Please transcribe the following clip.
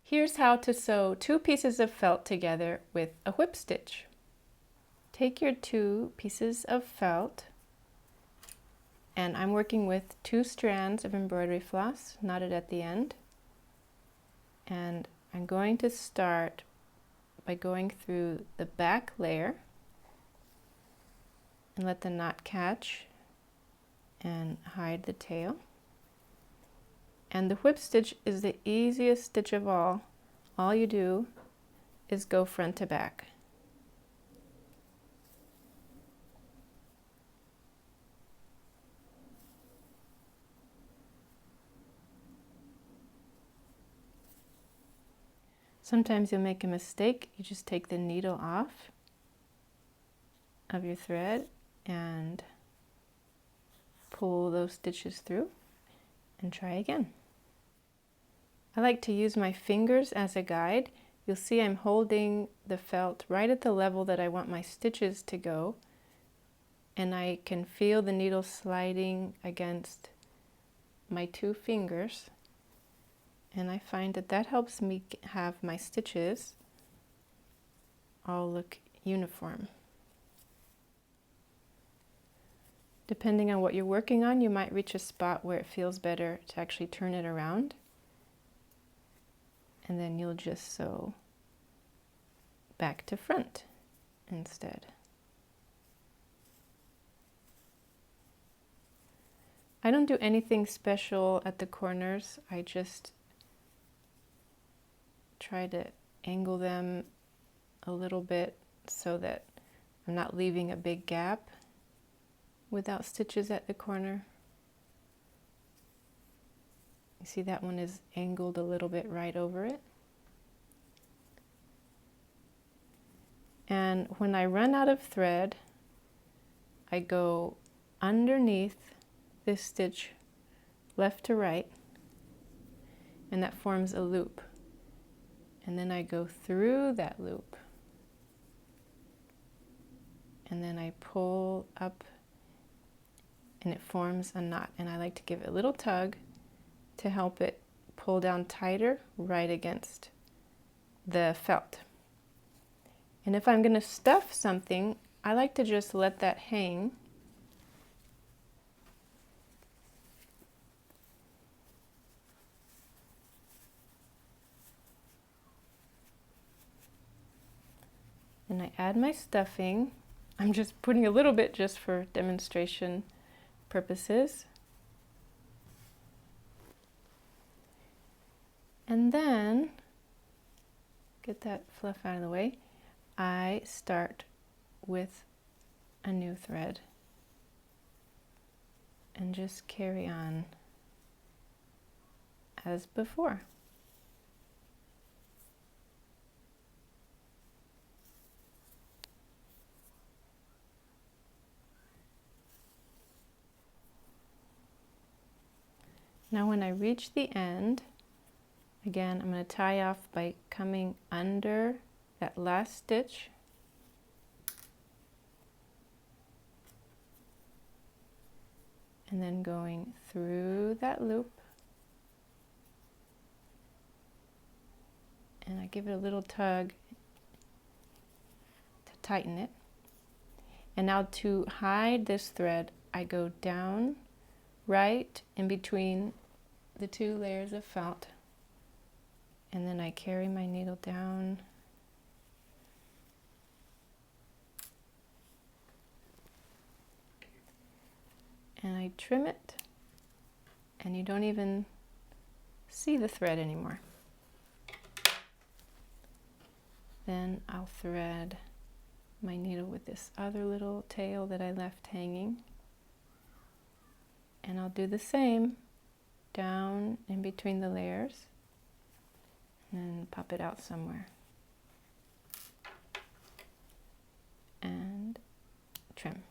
Here's how to sew 2 pieces of felt together with a whip stitch. Take your 2 pieces of felt, and I'm working with 2 strands of embroidery floss knotted at the end, and I'm going to start by going through the back layer and let the knot catch and hide the tail. And the whip stitch is the easiest stitch of all. All you do is go front to back. Sometimes you'll make a mistake. You just take the needle off of your thread and pull those stitches through and try again. I like to use my fingers as a guide. You'll see I'm holding the felt right at the level that I want my stitches to go, and I can feel the needle sliding against my 2 fingers, and I find that that helps me have my stitches all look uniform. Depending on what you're working on, you might reach a spot where it feels better to actually turn it around, and then you'll just sew back to front instead. I don't do anything special at the corners. I just try to angle them a little bit so that I'm not leaving a big gap without stitches at the corner. You see that one is angled a little bit right over it. And when I run out of thread, I go underneath this stitch left to right, and that forms a loop. And then I go through that loop, and then I pull up and it forms a knot, and I like to give it a little tug to help it pull down tighter right against the felt. And if I'm going to stuff something, I like to just let that hang and I add my stuffing. I'm just putting a little bit just for demonstration purposes. And then, get that fluff out of the way, I start with a new thread and just carry on as before. Now when I reach the end, again, I'm going to tie off by coming under that last stitch, and then going through that loop, and I give it a little tug to tighten it. And now to hide this thread, I go down right in between the 2 layers of felt, and then I carry my needle down and I trim it, and you don't even see the thread anymore. Then I'll thread my needle with this other little tail that I left hanging, and I'll do the same down in between the layers and pop it out somewhere and trim.